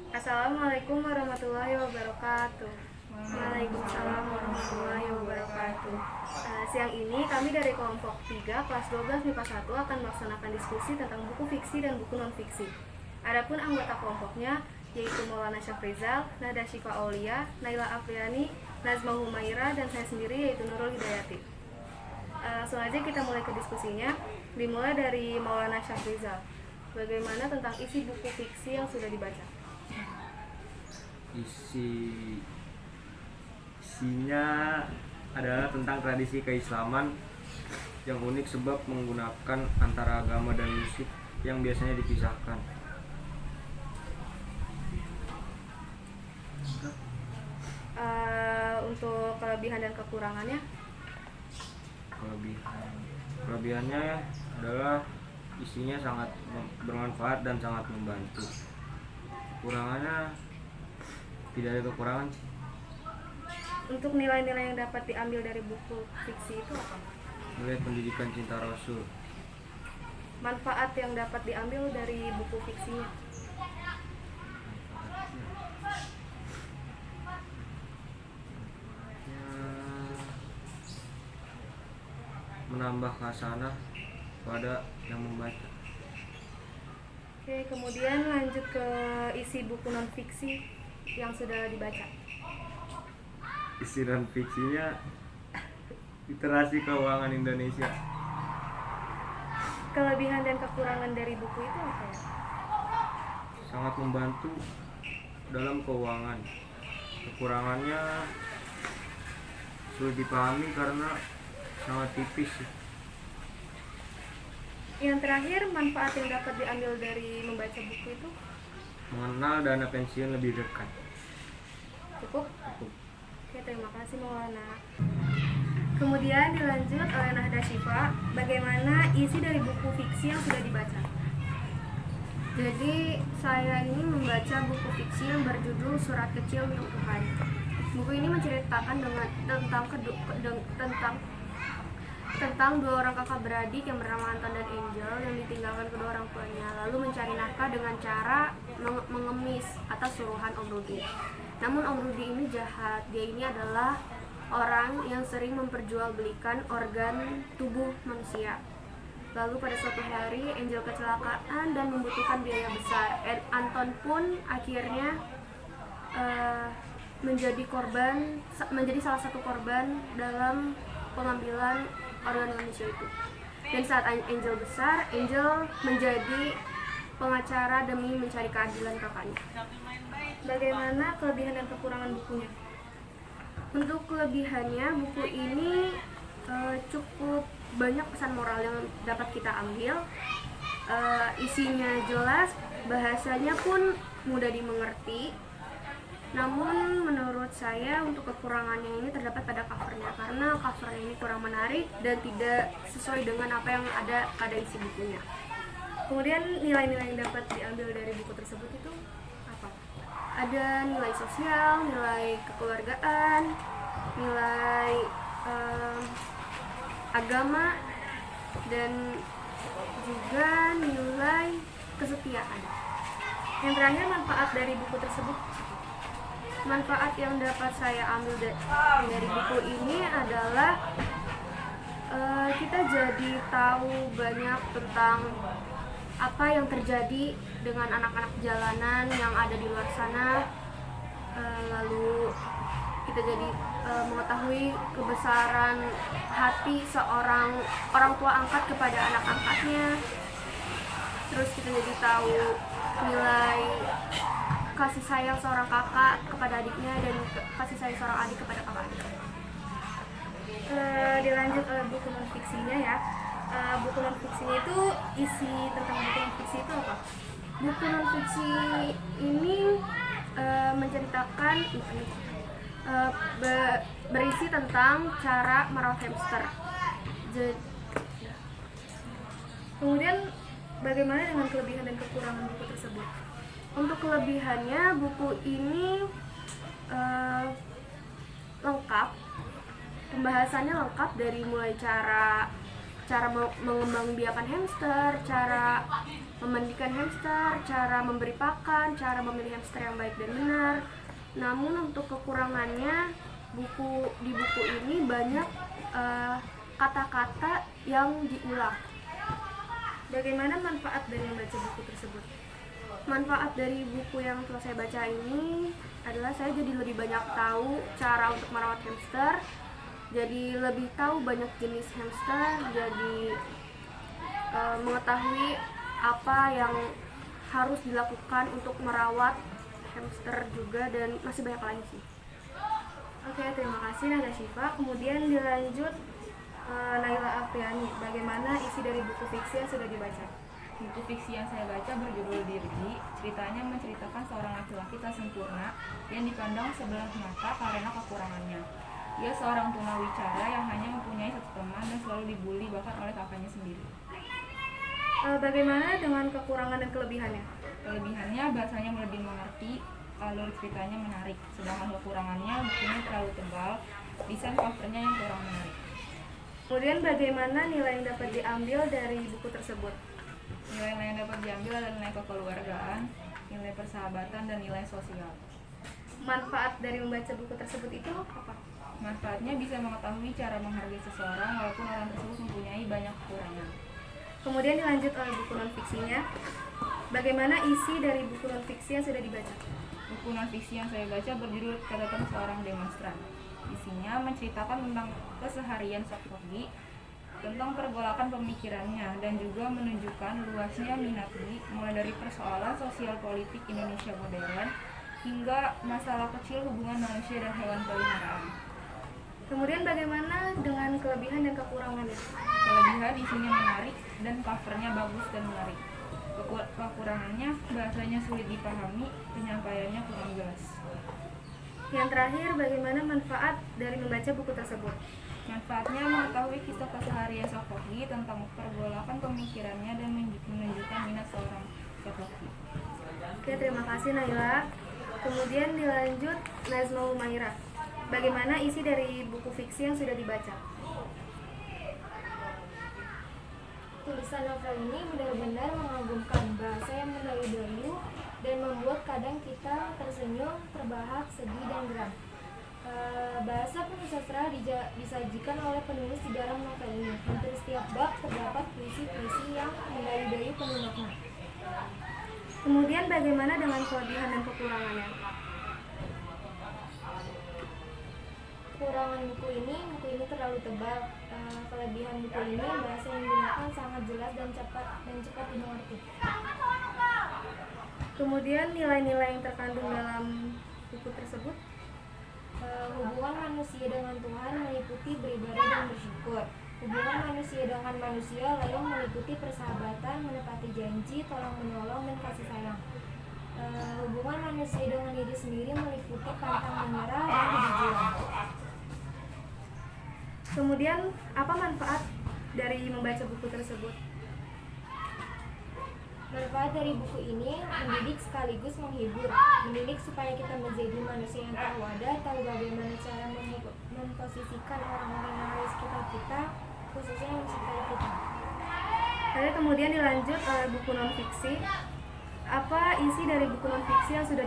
Assalamualaikum warahmatullahi wabarakatuh. Waalaikumsalam warahmatullahi wabarakatuh. Siang ini kami dari kelompok 3 kelas 12 MIPA 1 akan melaksanakan diskusi tentang buku fiksi dan buku non-fiksi. Adapun anggota kelompoknya yaitu Maulana Syafrizal, Nada Syifa Aulia, Naila Afriani, Nazma Humaira, dan saya sendiri yaitu Nurul Hidayati. Langsung aja kita mulai ke diskusinya. Dimulai dari Maulana Syafrizal. Bagaimana tentang isi buku fiksi yang sudah dibaca? Isinya adalah tentang tradisi keislaman yang unik sebab menggunakan antara agama dan musik yang biasanya dipisahkan. Untuk kelebihan dan kekurangannya? Kelebihannya adalah isinya sangat bermanfaat dan sangat membantu. Kekurangannya tidak ada kekurangan. Untuk nilai-nilai yang dapat diambil dari buku fiksi itu apa? Nilai pendidikan cinta Rasul. Manfaat yang dapat diambil dari buku fiksinya? Menambah khasanah pada yang membaca. Oke, kemudian lanjut ke isi buku non fiksi yang sudah dibaca. Isi non fiksinya literasi keuangan Indonesia. Kelebihan dan kekurangan dari buku itu apa ya? Sangat membantu dalam keuangan. Kekurangannya sulit dipahami karena sangat tipis. Yang terakhir, manfaat yang dapat diambil dari membaca buku itu? Mengenal dana pensiun lebih dekat. Cukup? Oke, terima kasih Maulana. Kemudian dilanjut oleh Nahda Syifa, bagaimana isi dari buku fiksi yang sudah dibaca? Jadi saya ini membaca buku fiksi yang berjudul Surat Kecil Untuk Tuhan. Buku ini menceritakan tentang dua orang kakak beradik yang bernama Anton dan Angel yang ditinggalkan kedua orang tuanya, lalu mencari nafkah dengan cara mengemis atas suruhan Om Rudi. Namun Om Rudi ini jahat. Dia ini adalah orang yang sering memperjualbelikan organ tubuh manusia. Lalu pada suatu hari Angel kecelakaan dan membutuhkan biaya besar. Anton pun akhirnya menjadi salah satu korban dalam pengambilan organ manusia itu. Dan saat Angel besar, Angel menjadi pengacara demi mencari keadilan kakaknya. Bagaimana kelebihan dan kekurangan bukunya? Untuk kelebihannya, buku ini cukup banyak pesan moral yang dapat kita ambil. Isinya jelas, bahasanya pun mudah dimengerti. Namun menurut saya untuk kekurangannya ini terdapat pada covernya, karena covernya ini kurang menarik dan tidak sesuai dengan apa yang ada pada isi bukunya. Kemudian nilai-nilai yang dapat diambil dari buku tersebut itu apa? Ada nilai sosial, nilai kekeluargaan, nilai agama, dan juga nilai kesetiaan. Yang terakhir, manfaat dari buku tersebut? Manfaat yang dapat saya ambil dari buku ini adalah kita jadi tahu banyak tentang apa yang terjadi dengan anak-anak jalanan yang ada di luar sana. Lalu kita jadi mengetahui kebesaran hati seorang orang tua angkat kepada anak angkatnya. Terus kita jadi tahu nilai kasih sayang seorang kakak kepada adiknya dan kasih sayang seorang adik kepada kakaknya. Dilanjut oleh buku non fiksinya ya. Buku non fiksinya itu isi tentang buku non fiksi itu apa? Buku non fiksi ini menceritakan berisi tentang cara merawat hamster. Kemudian bagaimana dengan kelebihan dan kekurangan buku tersebut? Untuk kelebihannya, buku ini lengkap, pembahasannya lengkap dari mulai cara cara mengembangbiakan hamster, cara memandikan hamster, cara memberi pakan, cara memilih hamster yang baik dan benar. Namun untuk kekurangannya, di buku ini banyak kata-kata yang diulang. Bagaimana manfaat dari membaca buku tersebut? Manfaat dari buku yang telah saya baca ini adalah saya jadi lebih banyak tahu cara untuk merawat hamster, jadi lebih tahu banyak jenis hamster, jadi mengetahui apa yang harus dilakukan untuk merawat hamster juga, dan masih banyak lagi sih. Oke, terima kasih Nada Syifa. Kemudian dilanjut Naila Afriani. Bagaimana isi dari buku fiksi yang sudah dibaca? Buku fiksi yang saya baca berjudul Dirji. Ceritanya menceritakan seorang laki-laki tak sempurna yang dipandang sebelah mata karena kekurangannya. Ia seorang tunawicara yang hanya mempunyai satu teman dan selalu dibully bahkan oleh kakaknya sendiri. Bagaimana dengan kekurangan dan kelebihannya? Kelebihannya bahasanya lebih mengerti, alur ceritanya menarik. Sedangkan kekurangannya bukunya terlalu tebal, desain covernya yang kurang menarik. Kemudian bagaimana nilai yang dapat diambil dari buku tersebut? Nilai-nilai yang dapat diambil adalah nilai kekeluargaan, nilai persahabatan, dan nilai sosial. Manfaat dari membaca buku tersebut itu apa? Manfaatnya bisa mengetahui cara menghargai seseorang walaupun orang tersebut mempunyai banyak kekurangan. Kemudian dilanjut oleh buku non-fiksinya. Bagaimana isi dari buku non-fiksi yang sudah dibaca? Buku non-fiksi yang saya baca berjudul Catatan Seorang Demonstran. Isinya menceritakan tentang keseharian Soekarno, tentang pergolakan pemikirannya, dan juga menunjukkan luasnya minat Lee mulai dari persoalan sosial politik Indonesia modern hingga masalah kecil hubungan manusia dan hewan peliharaan. Kemudian bagaimana dengan kelebihan dan kekurangannya? Kelebihan isinya menarik dan covernya bagus dan menarik. Kekurangannya bahasanya sulit dipahami, penyampaiannya kurang jelas. Yang terakhir, bagaimana manfaat dari membaca buku tersebut? Manfaatnya mengetahui kisah keseharian Soekarno tentang pergolakan pemikirannya dan menunjukkan minat seorang Soekarno. Oke, terima kasih Naila. Kemudian dilanjut Nazma Umairah. Bagaimana isi dari buku fiksi yang sudah dibaca? Tulisan novel ini benar-benar mengagumkan, bahasa yang mendayu-dayu dan membuat kadang kita tersenyum, terbahak, sedih, dan geram. Bahasa penuh sastra disajikan oleh penulis di dalam novel ini. Hampir setiap bab terdapat puisi-puisi yang mendayu-dayu penuh makna. Kemudian bagaimana dengan kelebihan dan kekurangannya? Kekurangan buku ini terlalu tebal. Kelebihan buku ini bahasa yang digunakan sangat jelas dan cepat dimengerti. Kemudian nilai-nilai yang terkandung dalam buku tersebut? Hubungan manusia dengan Tuhan meliputi beribadah dan bersyukur. Hubungan manusia dengan manusia layak meliputi persahabatan, menepati janji, tolong menolong, dan kasih sayang. Hubungan manusia dengan diri sendiri meliputi pantang menyerah dan kejujuran. Kemudian apa manfaat dari membaca buku tersebut? Manfaat dari buku ini mendidik sekaligus menghibur. Mendidik supaya kita menjadi manusia yang terwadah, tahu bagaimana cara memposisikan orang-orang yang ada di sekitar kita, khususnya yang mencintai kita. Lalu kemudian dilanjut oleh buku non-fiksi. Apa isi dari buku non-fiksi yang sudah